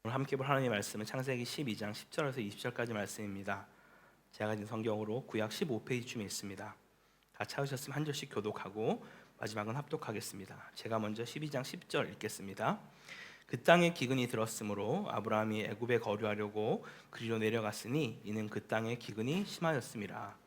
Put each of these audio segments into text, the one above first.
오늘 함께 볼 하나님의 말씀은 창세기 12장 10절에서 20절까지 말씀입니다. 제가 가진 성경으로 구약 15페이지쯤에 있습니다. 다 찾으셨으면 한 절씩 교독하고 마지막은 합독하겠습니다. 제가 먼저 12장 10절 읽겠습니다. 그 땅에 기근이 들었으므로 아브라함이 애굽에 거류하려고 그리로 내려갔으니 이는 그 땅에 기근이 심하였음이라.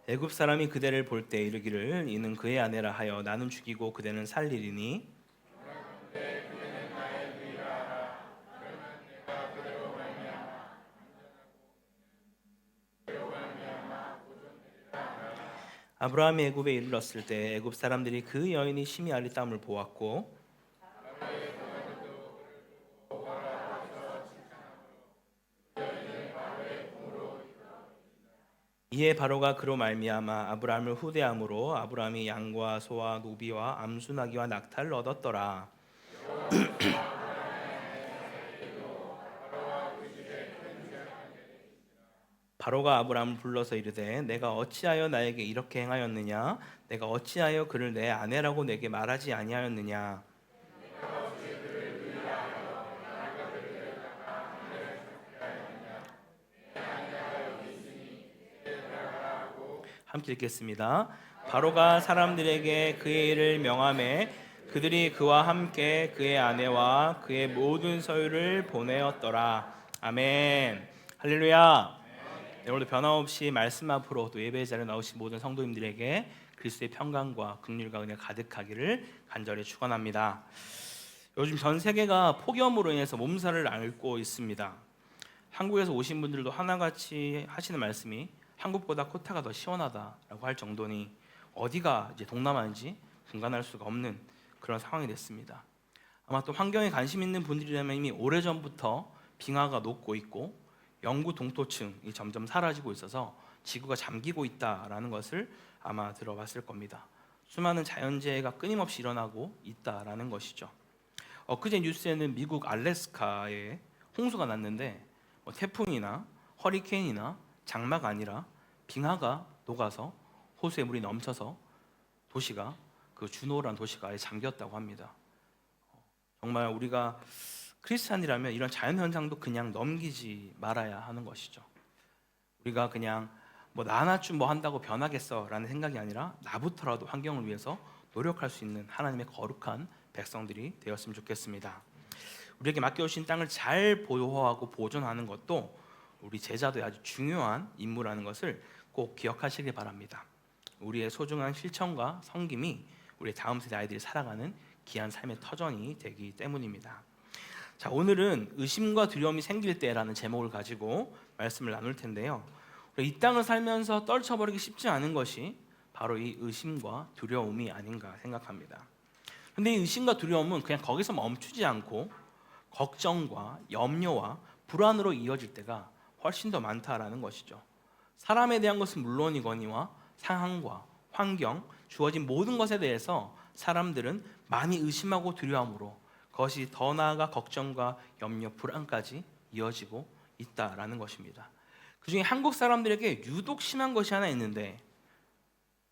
애굽 사람이 그대를 볼 때 이르기를 이는 그의 아내라 하여 나는 죽이고 그대는 살리리니 아브라함이 애굽에 이르렀을 때 애굽 사람들이 그 여인이 심히 아리따움을 보았고 이에 바로가 그로 말미암아 아브라함을 후대함으로 아브라함이 양과 소와 노비와 암수나기와 낙타를 얻었더라. 바로가 아브라함을 불러서 이르되 내가 어찌하여 나에게 이렇게 행하였느냐 내가 어찌하여 그를 내 아내라고 내게 말하지 아니하였느냐. 함께 읽겠습니다. 바로가 사람들에게 그의 일을 명하매 그들이 그와 함께 그의 아내와 그의 모든 소유를 보내었더라. 아멘. 할렐루야. 네, 오늘도 변함없이 말씀 앞으로 또 예배의 자리에 나오신 모든 성도님들에게 그리스도의 평강과 긍휼과 은혜가 가득하기를 간절히 축원합니다. 요즘 전 세계가 폭염으로 인해서 몸살을 앓고 있습니다. 한국에서 오신 분들도 하나같이 하시는 말씀이 한국보다 코타가 더 시원하다라고 할 정도니 어디가 이제 동남아인지 분간할 수가 없는 그런 상황이 됐습니다. 아마 또 환경에 관심 있는 분들이라면 이미 오래전부터 빙하가 녹고 있고 영구 동토층이 점점 사라지고 있어서 지구가 잠기고 있다라는 것을 아마 들어봤을 겁니다. 수많은 자연재해가 끊임없이 일어나고 있다라는 것이죠. 엊그제 뉴스에는 미국 알래스카에 홍수가 났는데 태풍이나 허리케인이나 장마가 아니라 빙하가 녹아서 호수에 물이 넘쳐서 도시가 그 주노라는 도시가 아예 잠겼다고 합니다. 정말 우리가 크리스찬이라면 이런 자연 현상도 그냥 넘기지 말아야 하는 것이죠. 우리가 그냥 나 하나 좀 뭐 한다고 변하겠어라는 생각이 아니라 나부터라도 환경을 위해서 노력할 수 있는 하나님의 거룩한 백성들이 되었으면 좋겠습니다. 우리에게 맡겨주신 땅을 잘 보호하고 보존하는 것도 우리 제자도의 아주 중요한 임무라는 것을 꼭 기억하시길 바랍니다. 우리의 소중한 실천과 섬김이 우리 다음 세대 아이들이 살아가는 귀한 삶의 터전이 되기 때문입니다. 자, 오늘은 의심과 두려움이 생길 때라는 제목을 가지고 말씀을 나눌 텐데요. 이 땅을 살면서 떨쳐버리기 쉽지 않은 것이 바로 이 의심과 두려움이 아닌가 생각합니다. 근데 이 의심과 두려움은 그냥 거기서 멈추지 않고 걱정과 염려와 불안으로 이어질 때가 훨씬 더 많다라는 것이죠. 사람에 대한 것은 물론이거니와 상황과 환경, 주어진 모든 것에 대해서 사람들은 많이 의심하고 두려움으로 그것이 더 나아가 걱정과 염려, 불안까지 이어지고 있다라는 것입니다. 그중에 한국 사람들에게 유독 심한 것이 하나 있는데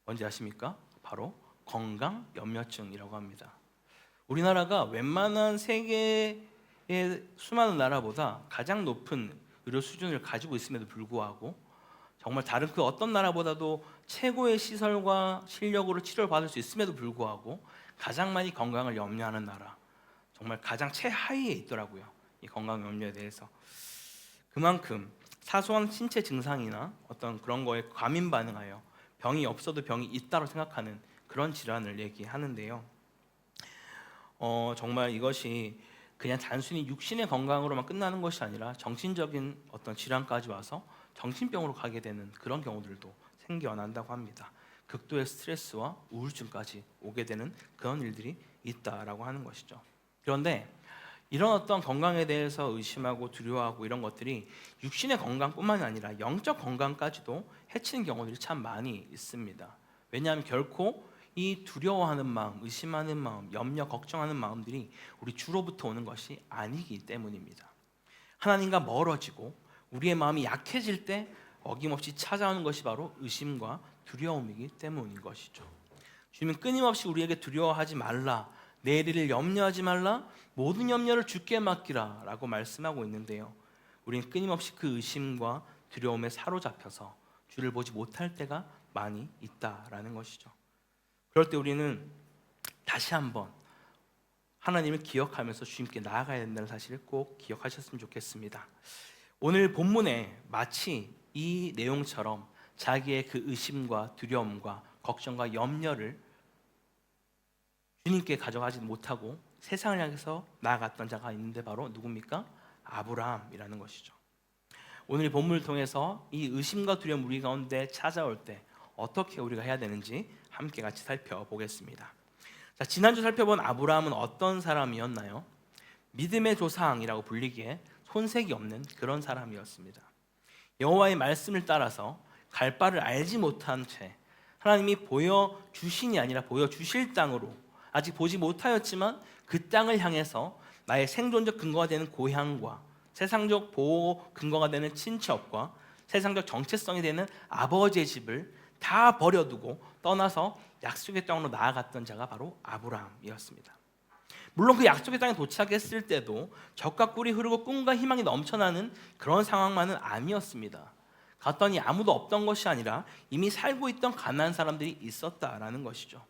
뭔지 아십니까? 바로 건강 염려증이라고 합니다. 우리나라가 웬만한 세계의 수많은 나라보다 가장 높은 의료 수준을 가지고 있음에도 불구하고 정말 다른 그 어떤 나라보다도 최고의 시설과 실력으로 치료를 받을 수 있음에도 불구하고 가장 많이 건강을 염려하는 나라, 정말 가장 최하위에 있더라고요. 이 건강 염려에 대해서. 그만큼 사소한 신체 증상이나 어떤 그런 거에 과민 반응하여 병이 없어도 병이 있다고 생각하는 그런 질환을 얘기하는데요. 정말 이것이 그냥 단순히 육신의 건강으로만 끝나는 것이 아니라 정신적인 어떤 질환까지 와서 정신병으로 가게 되는 그런 경우들도 생겨난다고 합니다. 극도의 스트레스와 우울증까지 오게 되는 그런 일들이 있다라고 하는 것이죠. 그런데 이런 어떤 건강에 대해서 의심하고 두려워하고 이런 것들이 육신의 건강뿐만이 아니라 영적 건강까지도 해치는 경우들이 참 많이 있습니다. 왜냐하면 결코 이 두려워하는 마음, 의심하는 마음, 염려, 걱정하는 마음들이 우리 주로부터 오는 것이 아니기 때문입니다. 하나님과 멀어지고 우리의 마음이 약해질 때 어김없이 찾아오는 것이 바로 의심과 두려움이기 때문인 것이죠. 주님은 끊임없이 우리에게 두려워하지 말라, 내일을 염려하지 말라, 모든 염려를 주께 맡기라 라고 말씀하고 있는데요, 우리는 끊임없이 그 의심과 두려움에 사로잡혀서 주를 보지 못할 때가 많이 있다라는 것이죠. 그럴 때 우리는 다시 한번 하나님을 기억하면서 주님께 나아가야 된다는 사실을 꼭 기억하셨으면 좋겠습니다. 오늘 본문에 마치 이 내용처럼 자기의 그 의심과 두려움과 걱정과 염려를 주님께 가져가지 못하고 세상을 향해서 나아갔던 자가 있는데 바로 누굽니까? 아브라함이라는 것이죠. 오늘 이 본문을 통해서 이 의심과 두려움 우리 가운데 찾아올 때 어떻게 우리가 해야 되는지 함께 같이 살펴보겠습니다. 자, 지난주 살펴본 아브라함은 어떤 사람이었나요? 믿음의 조상이라고 불리기에 손색이 없는 그런 사람이었습니다. 여호와의 말씀을 따라서 갈 바를 알지 못한 채 하나님이 보여주신이 아니라 보여주실 땅으로 아직 보지 못하였지만 그 땅을 향해서 나의 생존적 근거가 되는 고향과 세상적 보호 근거가 되는 친척과 세상적 정체성이 되는 아버지의 집을 다 버려두고 떠나서 약속의 땅으로 나아갔던 자가 바로 아브라함이었습니다. 물론 그 약속의 땅에 도착했을 때도 젖과 꿀이 흐르고 꿈과 희망이 넘쳐나는 그런 상황만은 아니었습니다. 갔더니 아무도 없던 것이 아니라 이미 살고 있던 가나안 사람들이 있었다라는 것이죠.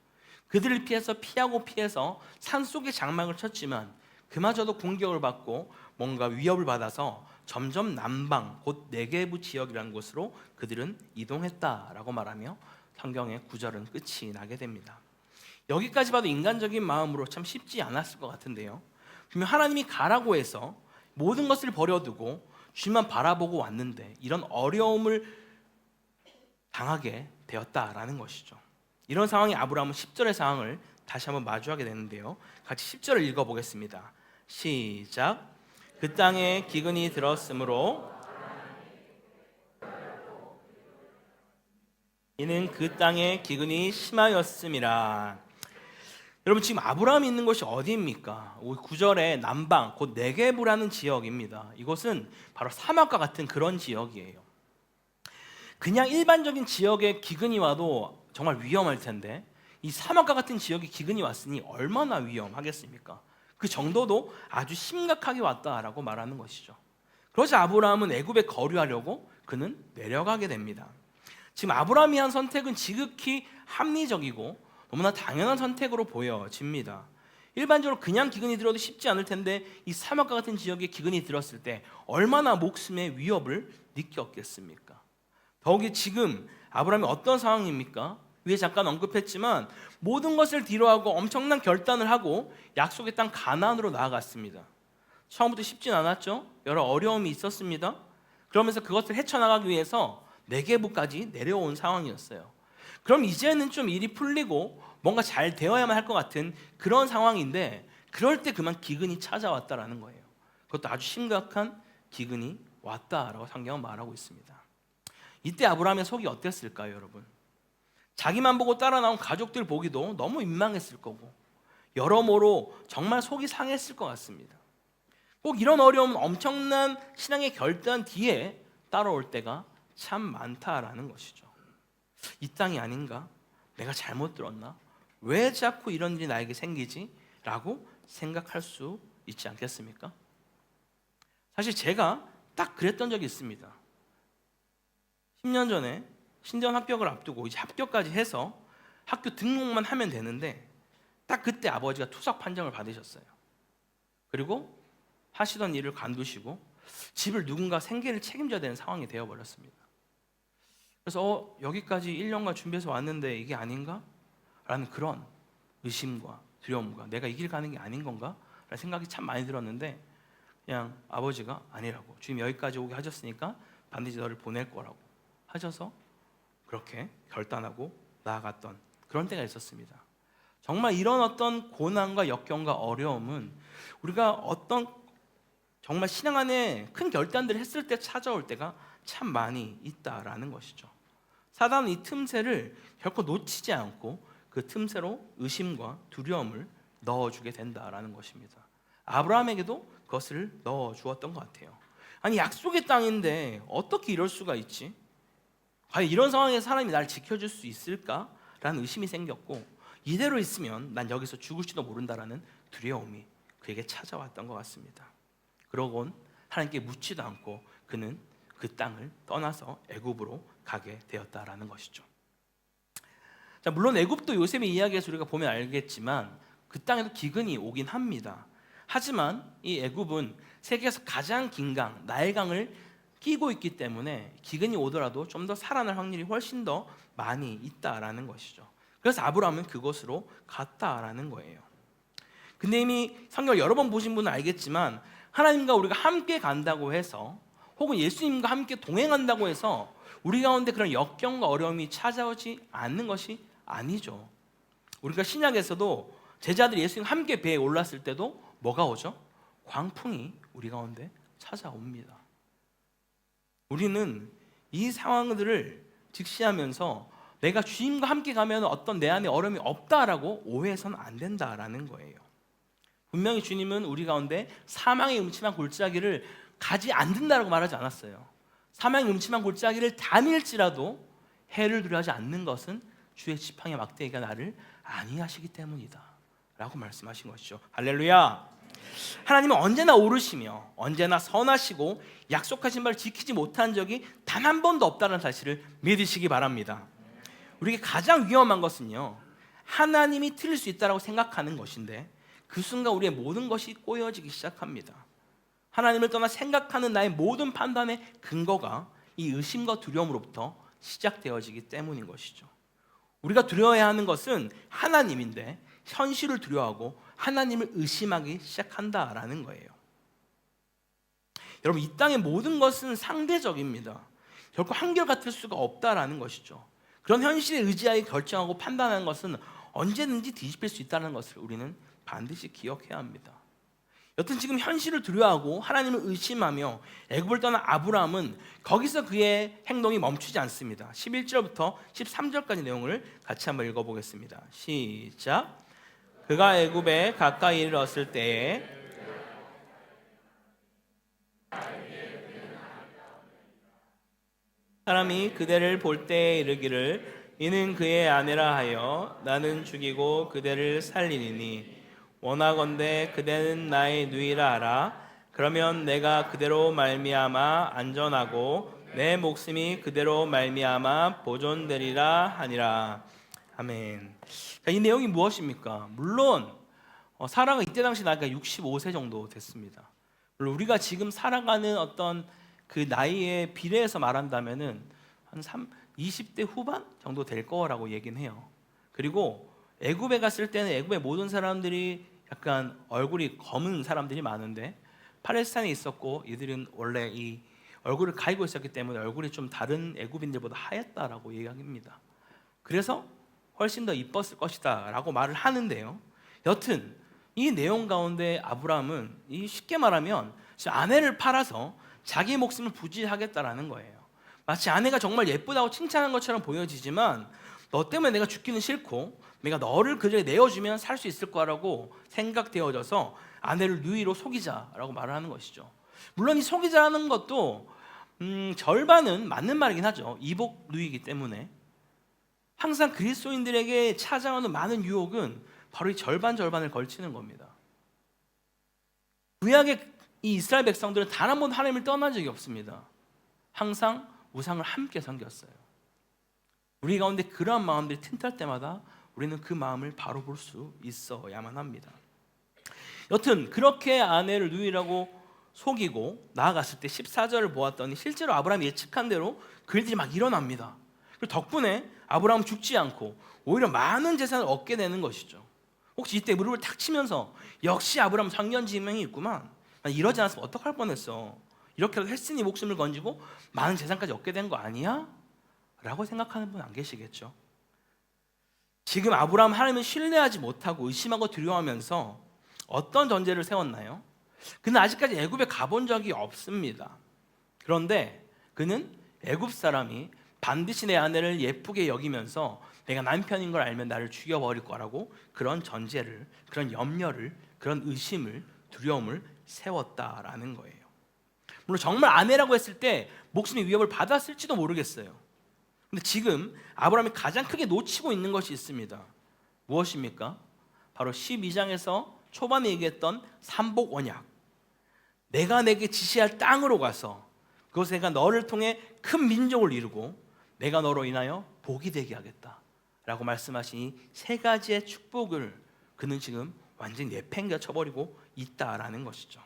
그들을 피하고 피해서 산속에 장막을 쳤지만 그마저도 공격을 받고 뭔가 위협을 받아서 점점 남방 곧 네게부 지역이라는 곳으로 그들은 이동했다라고 말하며 성경의 구절은 끝이 나게 됩니다. 여기까지 봐도 인간적인 마음으로 참 쉽지 않았을 것 같은데요, 분명 하나님이 가라고 해서 모든 것을 버려두고 주님만 바라보고 왔는데 이런 어려움을 당하게 되었다라는 것이죠. 이런 상황이 아브라함은 10절의 상황을 다시 한번 마주하게 되는데요, 같이 10절을 읽어보겠습니다. 시작. 그 땅에 기근이 들었으므로 이는 그 땅에 기근이 심하였음이라. 여러분, 지금 아브라함이 있는 곳이 어디입니까? 9절에 남방 곧 네게부라는 지역입니다. 이곳은 바로 사막과 같은 그런 지역이에요. 그냥 일반적인 지역에 기근이 와도 정말 위험할 텐데 이 사막과 같은 지역에 기근이 왔으니 얼마나 위험하겠습니까? 그 정도도 아주 심각하게 왔다라고 말하는 것이죠. 그러자 아브라함은 애굽에 거류하려고 그는 내려가게 됩니다. 지금 아브라함이 한 선택은 지극히 합리적이고 너무나 당연한 선택으로 보여집니다. 일반적으로 그냥 기근이 들어도 쉽지 않을 텐데 이 사막과 같은 지역에 기근이 들었을 때 얼마나 목숨의 위협을 느꼈겠습니까? 더욱이 지금 아브라함이 어떤 상황입니까? 위에 잠깐 언급했지만 모든 것을 뒤로하고 엄청난 결단을 하고 약속의 땅 가나안으로 나아갔습니다. 처음부터 쉽진 않았죠. 여러 어려움이 있었습니다. 그러면서 그것을 헤쳐나가기 위해서 네게부까지 내려온 상황이었어요. 그럼 이제는 좀 일이 풀리고 뭔가 잘 되어야만 할 것 같은 그런 상황인데 그럴 때 그만 기근이 찾아왔다라는 거예요. 그것도 아주 심각한 기근이 왔다라고 성경은 말하고 있습니다. 이때 아브라함의 속이 어땠을까요, 여러분? 자기만 보고 따라 나온 가족들 보기도 너무 민망했을 거고 여러모로 정말 속이 상했을 것 같습니다. 꼭 이런 어려움은 엄청난 신앙의 결단 뒤에 따라올 때가 참 많다라는 것이죠. 이 땅이 아닌가? 내가 잘못 들었나? 왜 자꾸 이런 일이 나에게 생기지? 라고 생각할 수 있지 않겠습니까? 사실 제가 딱 그랬던 적이 있습니다. 10년 전에 신대원 합격을 앞두고 이제 합격까지 해서 학교 등록만 하면 되는데 딱 그때 아버지가 투석 판정을 받으셨어요. 그리고 하시던 일을 관두시고 집을 누군가 생계를 책임져야 되는 상황이 되어버렸습니다. 그래서 여기까지 1년간 준비해서 왔는데 이게 아닌가? 라는 그런 의심과 두려움과 내가 이 길 가는 게 아닌 건가? 라는 생각이 참 많이 들었는데 그냥 아버지가 아니라고, 주님 여기까지 오게 하셨으니까 반드시 너를 보낼 거라고 하셔서 그렇게 결단하고 나아갔던 그런 때가 있었습니다. 정말 이런 어떤 고난과 역경과 어려움은 우리가 어떤 정말 신앙 안에 큰 결단들을 했을 때 찾아올 때가 참 많이 있다라는 것이죠. 사단은 이 틈새를 결코 놓치지 않고 그 틈새로 의심과 두려움을 넣어주게 된다라는 것입니다. 아브라함에게도 그것을 넣어주었던 것 같아요. 아니, 약속의 땅인데 어떻게 이럴 수가 있지? 과연 이런 상황에서 사람이 나를 지켜줄 수 있을까라는 의심이 생겼고, 이대로 있으면 난 여기서 죽을지도 모른다라는 두려움이 그에게 찾아왔던 것 같습니다. 그러곤 하나님께 묻지도 않고 그는 그 땅을 떠나서 애굽으로 가게 되었다라는 것이죠. 자, 물론 애굽도 요셉의 이야기에서 우리가 보면 알겠지만 그 땅에도 기근이 오긴 합니다. 하지만 이 애굽은 세계에서 가장 긴 강, 나일강을 끼고 있기 때문에 기근이 오더라도 좀 더 살아날 확률이 훨씬 더 많이 있다라는 것이죠. 그래서 아브라함은 그곳으로 갔다라는 거예요. 근데 이미 성경을 여러 번 보신 분은 알겠지만 하나님과 우리가 함께 간다고 해서, 혹은 예수님과 함께 동행한다고 해서 우리 가운데 그런 역경과 어려움이 찾아오지 않는 것이 아니죠. 우리가 신약에서도 제자들이 예수님과 함께 배에 올랐을 때도 뭐가 오죠? 광풍이 우리 가운데 찾아옵니다. 우리는 이 상황들을 직시하면서 내가 주님과 함께 가면 어떤 내 안에 어려움이 없다라고 오해해서는 안 된다라는 거예요. 분명히 주님은 우리 가운데 사망의 음침한 골짜기를 가지 않는다라고 말하지 않았어요. 사망의 음침한 골짜기를 다닐지라도 해를 두려워하지 않는 것은 주의 지팡이 막대기가 나를 안위하시기 때문이다 라고 말씀하신 것이죠. 할렐루야. 하나님은 언제나 오르시며 언제나 선하시고 약속하신 바를 지키지 못한 적이 단 한 번도 없다는 사실을 믿으시기 바랍니다. 우리에게 가장 위험한 것은요, 하나님이 틀릴 수 있다고 생각하는 것인데 그 순간 우리의 모든 것이 꼬여지기 시작합니다. 하나님을 떠나 생각하는 나의 모든 판단의 근거가 이 의심과 두려움으로부터 시작되어지기 때문인 것이죠. 우리가 두려워해야 하는 것은 하나님인데 현실을 두려워하고 하나님을 의심하기 시작한다라는 거예요. 여러분, 이 땅의 모든 것은 상대적입니다. 결코 한결같을 수가 없다라는 것이죠. 그런 현실에 의지하여 결정하고 판단하는 것은 언제든지 뒤집힐 수 있다는 것을 우리는 반드시 기억해야 합니다. 여튼 지금 현실을 두려워하고 하나님을 의심하며 애굽을 떠난 아브라함은 거기서 그의 행동이 멈추지 않습니다. 11절부터 13절까지 내용을 같이 한번 읽어보겠습니다. 시작. 그가 애굽에 가까이 이르렀을 때에 사람이 그대를 볼 때에 이르기를 이는 그의 아내라 하여 나는 죽이고 그대를 살리니 원하건대 그대는 나의 누이라 하라. 그러면 내가 그대로 말미암아 안전하고 내 목숨이 그대로 말미암아 보존되리라 하니라. 아멘. 자, 이 내용이 무엇입니까? 물론 사라가 이때 당시 나이가 65세 정도 됐습니다. 물론 우리가 지금 살아가는 어떤 그 나이에 비례해서 말한다면은 한 20대 후반 정도 될 거라고 얘기는 해요. 그리고 애굽에 갔을 때는 애굽의 모든 사람들이 약간 얼굴이 검은 사람들이 많은데 팔레스타인에 있었고 이들은 원래 이 얼굴을 가리고 있었기 때문에 얼굴이 좀 다른 애굽인들보다 하얗다라고 얘기합니다. 그래서 훨씬 더 이뻤을 것이다 라고 말을 하는데요, 여튼 이 내용 가운데 아브라함은 쉽게 말하면 아내를 팔아서 자기 목숨을 부지하겠다라는 거예요. 마치 아내가 정말 예쁘다고 칭찬한 것처럼 보여지지만 너 때문에 내가 죽기는 싫고 내가 너를 그 자리에 내어주면 살 수 있을 거라고 생각되어져서 아내를 누이로 속이자라고 말을 하는 것이죠. 물론 이 속이자라는 것도 절반은 맞는 말이긴 하죠. 이복 누이기 때문에 항상 그리스도인들에게 찾아오는 많은 유혹은 바로 이 절반을 걸치는 겁니다. 구약의 이 이스라엘 백성들은 단 한 번도 하나님을 떠난 적이 없습니다. 항상 우상을 함께 섬겼어요. 우리 가운데 그러한 마음들이 틈탈 때마다 우리는 그 마음을 바로 볼 수 있어야만 합니다. 여튼 그렇게 아내를 누이라고 속이고 나아갔을 때 14절을 보았더니 실제로 아브라함이 예측한 대로 그 일들이 막 일어납니다. 그리고 덕분에 아브라함은 죽지 않고 오히려 많은 재산을 얻게 되는 것이죠. 혹시 이때 무릎을 탁 치면서 역시 아브라함 성견지명이 있구만, 난 이러지 않았으면 어떡할 뻔했어, 이렇게라도 했으니 목숨을 건지고 많은 재산까지 얻게 된 거 아니야? 라고 생각하는 분 안 계시겠죠? 지금 아브라함 하나님을 신뢰하지 못하고 의심하고 두려워하면서 어떤 전제를 세웠나요? 그는 아직까지 애굽에 가본 적이 없습니다. 그런데 그는 애굽 사람이 반드시 내 아내를 예쁘게 여기면서 내가 남편인 걸 알면 나를 죽여버릴 거라고 그런 전제를, 그런 염려를, 그런 의심을, 두려움을 세웠다라는 거예요. 물론 정말 아내라고 했을 때 목숨의 위협을 받았을지도 모르겠어요. 근데 지금 아브라함이 가장 크게 놓치고 있는 것이 있습니다. 무엇입니까? 바로 12장에서 초반에 얘기했던 삼복 언약. 내가 내게 지시할 땅으로 가서 그것에 내가 너를 통해 큰 민족을 이루고 내가 너로 인하여 복이 되게 하겠다 라고 말씀하신 이 세 가지의 축복을 그는 지금 완전히 내팽겨 쳐버리고 있다라는 것이죠.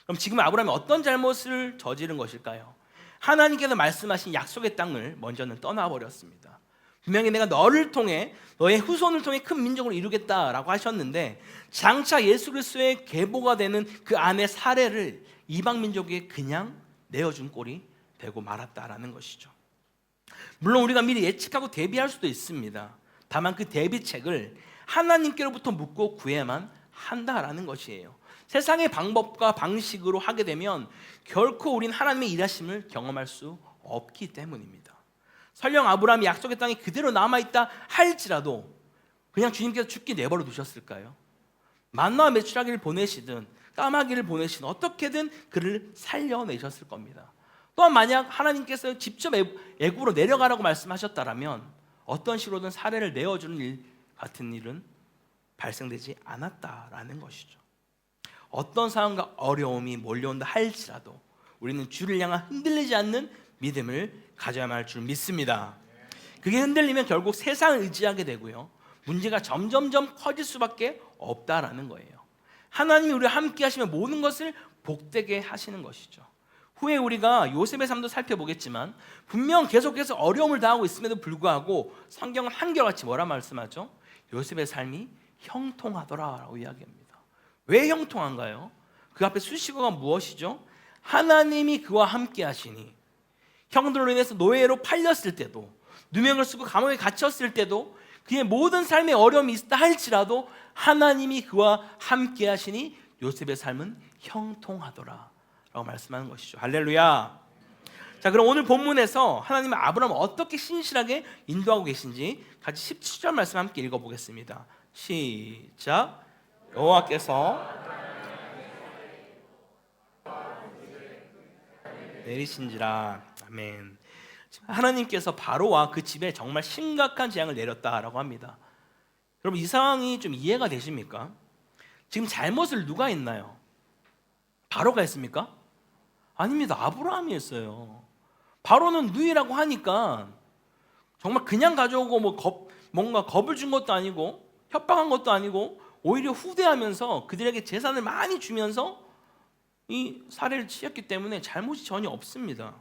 그럼 지금 아브라함이 어떤 잘못을 저지른 것일까요? 하나님께서 말씀하신 약속의 땅을 먼저는 떠나버렸습니다. 분명히 내가 너를 통해 너의 후손을 통해 큰 민족을 이루겠다라고 하셨는데 장차 예수 그리스도의 계보가 되는 그 안의 사례를 이방 민족에게 그냥 내어준 꼴이 되고 말았다라는 것이죠. 물론 우리가 미리 예측하고 대비할 수도 있습니다. 다만 그 대비책을 하나님께로부터 묻고 구해야만 한다라는 것이에요. 세상의 방법과 방식으로 하게 되면 결코 우린 하나님의 일하심을 경험할 수 없기 때문입니다. 설령 아브라함이 약속의 땅에 그대로 남아있다 할지라도 그냥 주님께서 죽기 내버려 두셨을까요? 만나와 메추라기를 보내시든 까마귀를 보내시든 어떻게든 그를 살려내셨을 겁니다. 또한 만약 하나님께서 직접 애굽으로 내려가라고 말씀하셨다면 어떤 식으로든 사례를 내어주는 일 같은 일은 발생되지 않았다라는 것이죠. 어떤 상황과 어려움이 몰려온다 할지라도 우리는 주를 향한 흔들리지 않는 믿음을 가져야만 할 줄 믿습니다. 그게 흔들리면 결국 세상을 의지하게 되고요, 문제가 점점점 커질 수밖에 없다라는 거예요. 하나님이 우리와 함께 하시면 모든 것을 복되게 하시는 것이죠. 후에 우리가 요셉의 삶도 살펴보겠지만 분명 계속해서 어려움을 당하고 있음에도 불구하고 성경은 한결같이 뭐라 말씀하죠? 요셉의 삶이 형통하더라라고 이야기합니다. 왜 형통한가요? 그 앞에 수식어가 무엇이죠? 하나님이 그와 함께 하시니. 형들로 인해서 노예로 팔렸을 때도, 누명을 쓰고 감옥에 갇혔을 때도, 그의 모든 삶에 어려움이 있다 할지라도 하나님이 그와 함께 하시니 요셉의 삶은 형통하더라 라고 말씀하는 것이죠. 할렐루야. 자, 그럼 오늘 본문에서 하나님은 아브라함을 어떻게 신실하게 인도하고 계신지 같이 17절 말씀 함께 읽어보겠습니다. 시작. 여호와께서 내리신지라. 아멘. 하나님께서 바로와 그 집에 정말 심각한 재앙을 내렸다라고 합니다. 여러분, 이 상황이 좀 이해가 되십니까? 지금 잘못을 누가 했나요? 바로가 했습니까? 아닙니다. 아브라함이 했어요. 바로는 누이라고 하니까 정말 그냥 가져오고 뭔가 겁을 준 것도 아니고 협박한 것도 아니고 오히려 후대하면서 그들에게 재산을 많이 주면서 이 사례를 치렀기 때문에 잘못이 전혀 없습니다.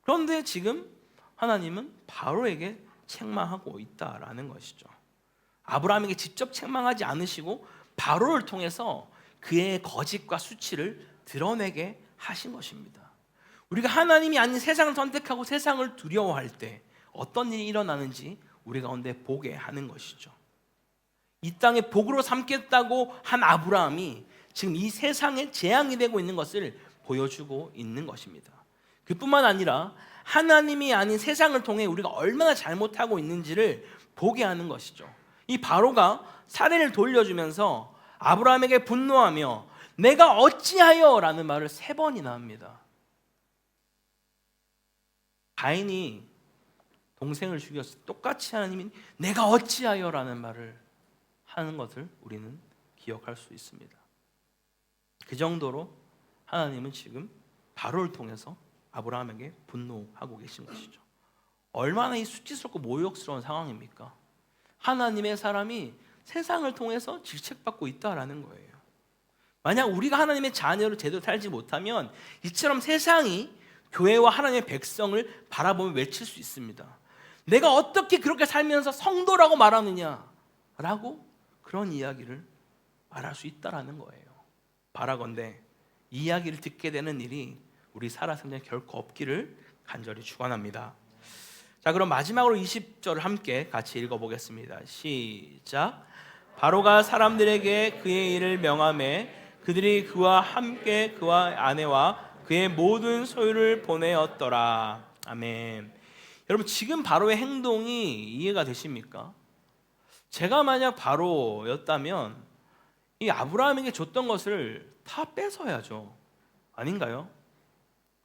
그런데 지금 하나님은 바로에게 책망하고 있다라는 것이죠. 아브라함에게 직접 책망하지 않으시고 바로를 통해서 그의 거짓과 수치를 드러내게 하신 것입니다. 우리가 하나님이 아닌 세상을 선택하고 세상을 두려워할 때 어떤 일이 일어나는지 우리 가운데 보게 하는 것이죠. 이 땅에 복으로 삼겠다고 한 아브라함이 지금 이 세상에 재앙이 되고 있는 것을 보여주고 있는 것입니다. 그뿐만 아니라 하나님이 아닌 세상을 통해 우리가 얼마나 잘못하고 있는지를 보게 하는 것이죠. 이 바로가 사례를 돌려주면서 아브라함에게 분노하며 내가 어찌하여 라는 말을 3번이나 합니다. 가인이 동생을 죽였을 때 똑같이 하나님이 내가 어찌하여 라는 말을 하는 것을 우리는 기억할 수 있습니다. 그 정도로 하나님은 지금 바로를 통해서 아브라함에게 분노하고 계신 것이죠. 얼마나 이 수치스럽고 모욕스러운 상황입니까? 하나님의 사람이 세상을 통해서 질책받고 있다라는 거예요. 만약 우리가 하나님의 자녀로 제대로 살지 못하면 이처럼 세상이 교회와 하나님의 백성을 바라보며 외칠 수 있습니다. 내가 어떻게 그렇게 살면서 성도라고 말하느냐라고 그런 이야기를 말할 수 있다라는 거예요. 바라건대 이 이야기를 듣게 되는 일이 우리 살아 생전 결코 없기를 간절히 축원합니다. 자, 그럼 마지막으로 20절을 함께 같이 읽어보겠습니다. 시작. 바로가 사람들에게 그의 일을 명하매 그들이 그와 함께 그와 아내와 그의 모든 소유를 보내었더라. 아멘. 여러분, 지금 바로의 행동이 이해가 되십니까? 제가 만약 바로였다면 이 아브라함에게 줬던 것을 다 뺏어야죠. 아닌가요?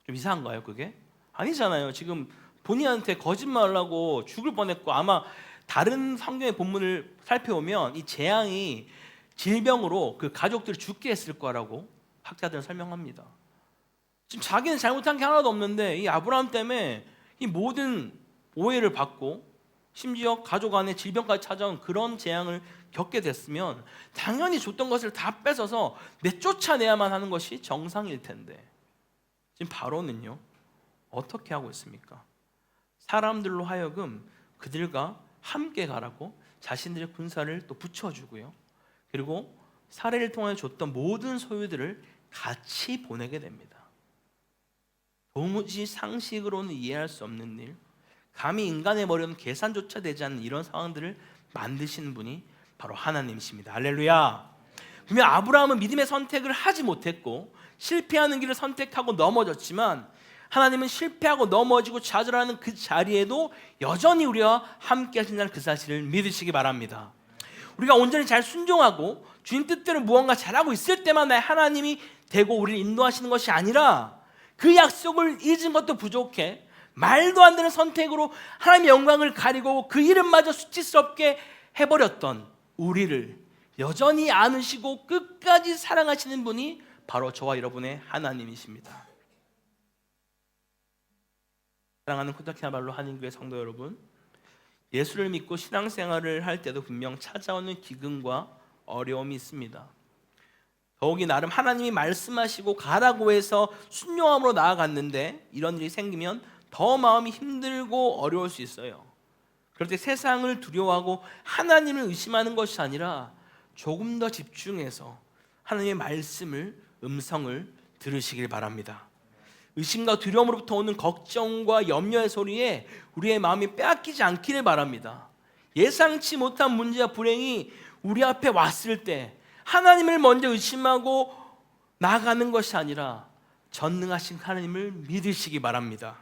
좀 이상한가요, 그게? 아니잖아요. 지금 본인한테 거짓말하고 죽을 뻔했고, 아마 다른 성경의 본문을 살펴보면 이 재앙이 질병으로 그 가족들을 죽게 했을 거라고 학자들은 설명합니다. 지금 자기는 잘못한 게 하나도 없는데 이 아브라함 때문에 이 모든 오해를 받고 심지어 가족 안에 질병까지 찾아온 그런 재앙을 겪게 됐으면 당연히 줬던 것을 다 뺏어서 내쫓아내야만 하는 것이 정상일 텐데, 지금 바로는요 어떻게 하고 있습니까? 사람들로 하여금 그들과 함께 가라고 자신들의 군사를 또 붙여주고요, 그리고 사례를 통해 줬던 모든 소유들을 같이 보내게 됩니다. 도무지 상식으로는 이해할 수 없는 일, 감히 인간의 머리는 계산조차 되지 않는 이런 상황들을 만드시는 분이 바로 하나님이십니다. 할렐루야. 분명 아브라함은 믿음의 선택을 하지 못했고 실패하는 길을 선택하고 넘어졌지만, 하나님은 실패하고 넘어지고 좌절하는 그 자리에도 여전히 우리와 함께 하신다는 그 사실을 믿으시기 바랍니다. 우리가 온전히 잘 순종하고 주님 뜻대로 무언가 잘하고 있을 때만 하나님이 되고 우리를 인도하시는 것이 아니라, 그 약속을 잊은 것도 부족해 말도 안 되는 선택으로 하나님의 영광을 가리고 그 이름마저 수치스럽게 해버렸던 우리를 여전히 안으시고 끝까지 사랑하시는 분이 바로 저와 여러분의 하나님이십니다. 사랑하는 코타키나발루 한인교회 성도 여러분, 예수를 믿고 신앙생활을 할 때도 분명 찾아오는 기근과 어려움이 있습니다. 더욱이 나름 하나님이 말씀하시고 가라고 해서 순종함으로 나아갔는데 이런 일이 생기면 더 마음이 힘들고 어려울 수 있어요. 그럴 때 세상을 두려워하고 하나님을 의심하는 것이 아니라 조금 더 집중해서 하나님의 말씀을, 음성을 들으시길 바랍니다. 의심과 두려움으로부터 오는 걱정과 염려의 소리에 우리의 마음이 빼앗기지 않기를 바랍니다. 예상치 못한 문제와 불행이 우리 앞에 왔을 때 하나님을 먼저 의심하고 나아가는 것이 아니라 전능하신 하나님을 믿으시기 바랍니다.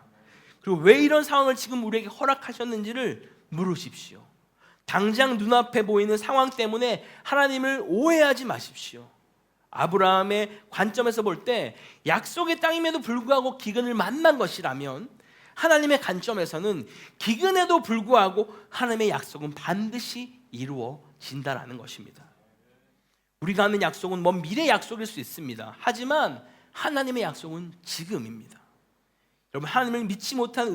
그리고 왜 이런 상황을 지금 우리에게 허락하셨는지를 물으십시오. 당장 눈앞에 보이는 상황 때문에 하나님을 오해하지 마십시오. 아브라함의 관점에서 볼 때 약속의 땅임에도 불구하고 기근을 만난 것이라면, 하나님의 관점에서는 기근에도 불구하고 하나님의 약속은 반드시 이루어진다라는 것입니다. 우리가 하는 약속은 먼 미래 약속일 수 있습니다. 하지만 하나님의 약속은 지금입니다. 여러분, 하나님을 믿지 못한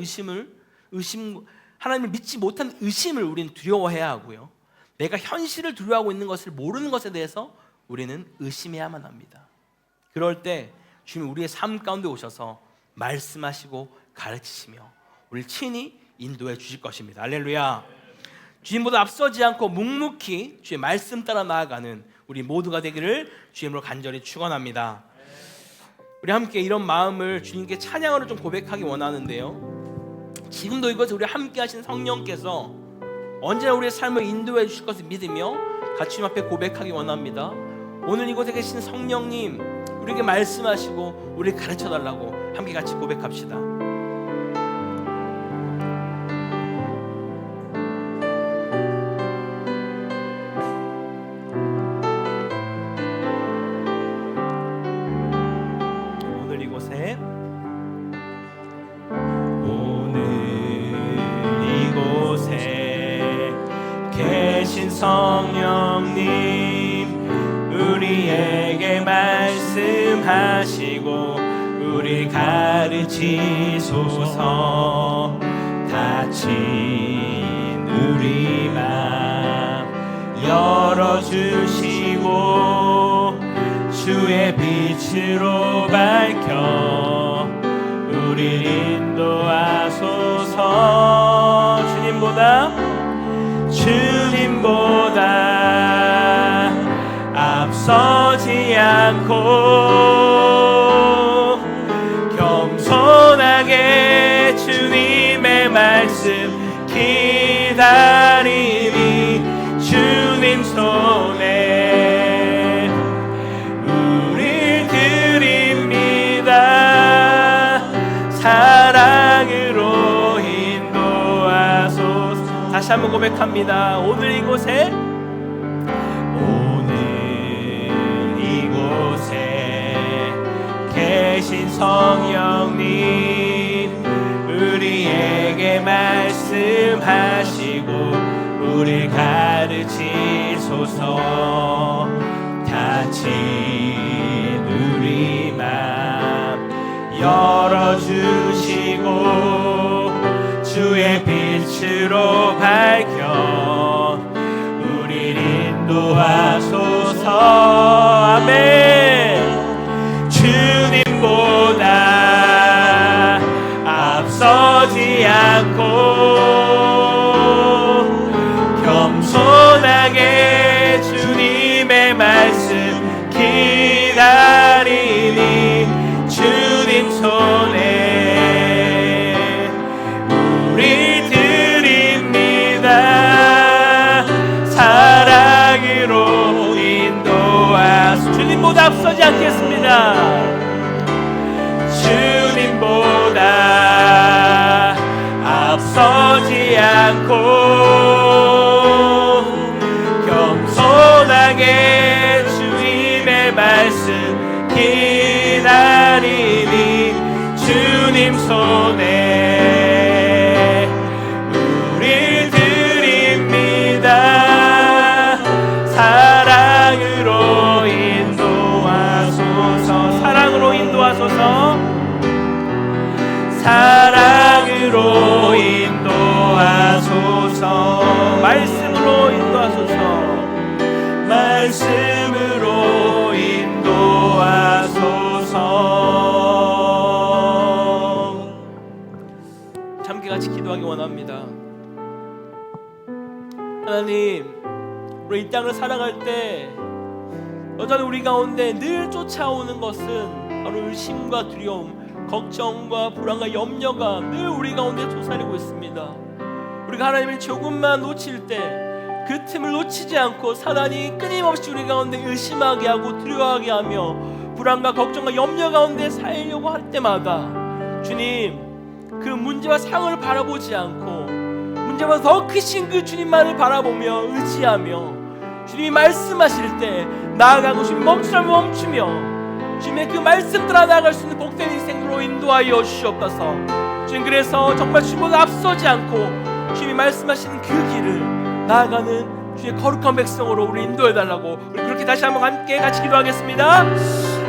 하나님을 믿지 못한 의심을 우리는 두려워해야 하고요, 내가 현실을 두려워하고 있는 것을 모르는 것에 대해서 우리는 의심해야만 합니다. 그럴 때 주님 우리의 삶 가운데 오셔서 말씀하시고 가르치시며 우리를 친히 인도해 주실 것입니다. 할렐루야. 주님보다 앞서지 않고 묵묵히 주의 말씀 따라 나아가는 우리 모두가 되기를 주님으로 간절히 축원합니다. 우리 함께 이런 마음을 주님께 찬양으로 좀 고백하기 원하는데요, 지금도 이것을 우리 함께 하신 성령께서 언제나 우리의 삶을 인도해 주실 것을 믿으며 같이 주님 앞에 고백하기 원합니다. 오늘 이곳에 계신 성령님, 우리에게 말씀하시고 우리를 가르쳐달라고 함께 같이 고백합시다. 오늘 이곳에 계신 성령님, 우리에게 말씀하시고 우리 가르치소서. 닫힌 우리 맘 열어주시고 주의 빛으로 밝혀 우리 인도하소서. 주님보다 앞서지 않고 겸손하게 주님의 말씀 기다림이 주님 손에 우리 드립니다. 사랑으로 인도하소서. 다시 한번 고백합니다. 오늘 이곳에 계신 성령님, 우리의 우리에게 말씀하시고 우리 가르치소서. 다친 우리 맘 열어주시고 주의 빛으로 밝혀 우리 인도하소서. 아멘. 주님보다 앞서지 않고 겸손하게 주님의 말씀 기다리니 주님 손에 우리 드립니다. 사랑으로 인도하소서. 주님보다 앞서지 않겠습니다. 주님보다 앞서지 않고 겸손하게 주님의 말씀 기다리니 주님 손에 우리 드립니다. 사랑으로 인도하소서. 사랑으로 인도하소서. 사랑으로 인도하소서. 말씀으로 인도하소서. 말씀으로 인도하소서. 함께 같이 기도하기 원합니다. 하나님, 우리 이 땅을 살아갈 때 여전히 우리 가운데 늘 쫓아오는 것은 바로 의심과 두려움, 걱정과 불안과 염려가 늘 우리 가운데 솟아내고 있습니다. 우리가 하나님을 조금만 놓칠 때 그 틈을 놓치지 않고 사단이 끊임없이 우리 가운데 의심하게 하고 두려워하게 하며 불안과 걱정과 염려 가운데 살려고 할 때마다 주님, 그 문제와 상황을 바라보지 않고 문제보다 더 크신 그 주님만을 바라보며 의지하며 주님이 말씀하실 때 나아가고 주님 멈추라면 멈추며 주님의 그 말씀 따라 나아갈 수 있는 복된 인생으로 인도하여 주시옵소서. 주님, 그래서 정말 주님보다 앞서지 않고 주님이 말씀하시는 그 길을 나아가는 주의 거룩한 백성으로 우리 인도해달라고 우리 그렇게 다시 한번 함께 같이 기도하겠습니다.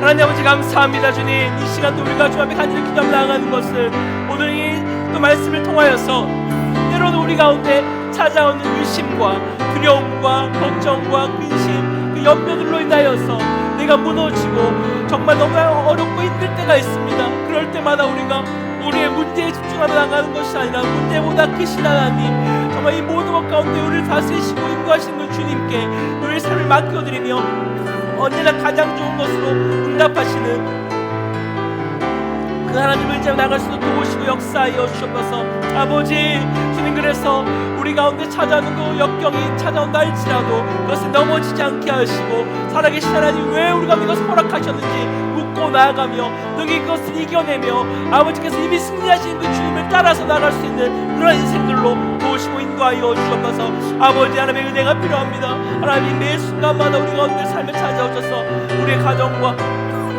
하나님 아버지 감사합니다. 주님, 이 시간도 우리가 주 앞에 간절히 기도하며 나아가는 것은 오늘 이 또 말씀을 통하여서 때로는 우리 가운데 찾아오는 의심과 두려움과 걱정과 근심, 그 염려들로 인하여서 내가 무너지고 정말 너무 어렵고 힘들 때가 있습니다. 그럴 때마다 우리가 우리의 문제에 집중하며 나가는 것이 아니라 문제보다 크신 하나님, 정말 이 모든 것 가운데 우리를 다스리시고 인도하시는 그 주님께 우리의 삶을 맡겨드리며 언제나 가장 좋은 것으로 응답하시는 그 하나님을 이제 나갈 수도 도우시고 역사하여 주셔서 아버지 주님, 그래서 우리 가운데 찾아오는 그 역경이 찾아온다 할지라도 그것을 넘어지지 않게 하시고 살아계신 하나님 왜 우리 가운데 이것을 허락하셨는지 묻고 나아가며 능히 그것을 이겨내며 아버지께서 이미 승리하신 그 주님을 따라서 나갈 수 있는 그런 인생들로 도우시고 인도하여 주셔서 아버지 하나님의 은혜가 필요합니다. 하나님 매 순간마다 우리 가운데 삶을 찾아오셔서 우리의 가정과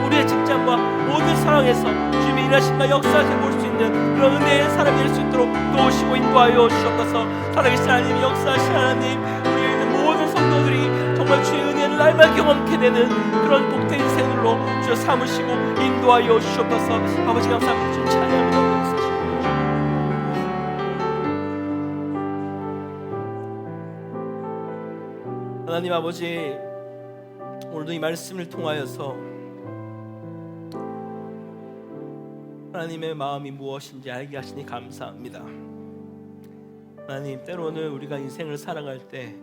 우리의 직장과 모든 상황에서 주님의 일하심과 역사하심을 볼 수 있는 그런 은혜의 사람이 될 수 있도록 도우시고 인도하여 주셔서 살아계신 하나님, 역사하신 하나님, 우리에 있는 모든 성도들이 정말 주의 은혜를 날마다 경험케 되는 그런 복된 인생으로 주여 삼으시고 인도하여 주셔서 아버지 감사합니다. 주님 찬양합니다. 하나님 아버지, 오늘도 이 말씀을 통하여서 하나님의 마음이 무엇인지 알게 하시니 감사합니다. 하나님, 때로는 우리가 인생을 살아갈 때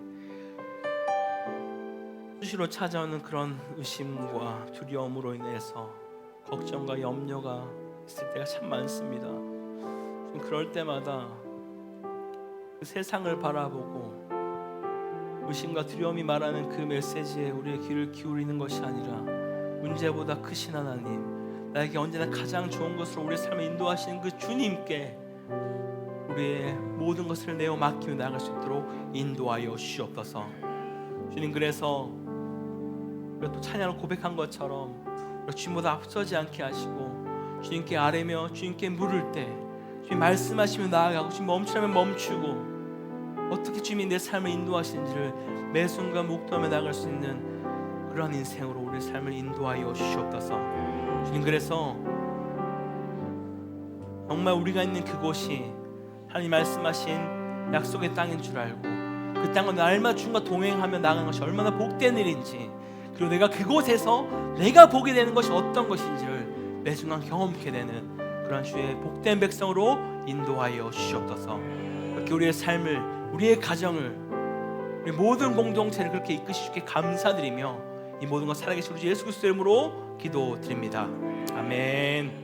수시로 찾아오는 그런 의심과 두려움으로 인해서 걱정과 염려가 있을 때가 참 많습니다. 그럴 때마다 그 세상을 바라보고 의심과 두려움이 말하는 그 메시지에 우리의 귀를 기울이는 것이 아니라 문제보다 크신 하나님, 나에게 언제나 가장 좋은 것으로 우리의 삶을 인도하시는 그 주님께 우리의 모든 것을 내어 맡기며 나아갈 수 있도록 인도하여 주시옵소서. 주님, 그래서 우리가 또 찬양을 고백한 것처럼 우리가 주님보다 앞서지 않게 하시고 주님께 아뢰며 주님께 물을 때 주님 말씀하시며 나아가고 주님 멈추라면 멈추고 어떻게 주님이 내 삶을 인도하시는지를 매 순간 묵도하며 나아갈 수 있는 그런 인생으로 우리의 삶을 인도하여 주시옵소서. 주님, 그래서 정말 우리가 있는 그곳이 하나님 말씀하신 약속의 땅인 줄 알고 그 땅은 날마다 주님과 동행하며 나가는 것이 얼마나 복된 일인지, 그리고 내가 그곳에서 내가 보게 되는 것이 어떤 것인지를 매 순간 경험하게 되는 그런 주의 복된 백성으로 인도하여 주시옵소서. 그렇게 우리의 삶을, 우리의 가정을, 우리 모든 공동체를 그렇게 이끄시 주께 감사드리며 이 모든 것 살아계신 우리 예수 그리스도의 이름으로 기도드립니다. 아멘.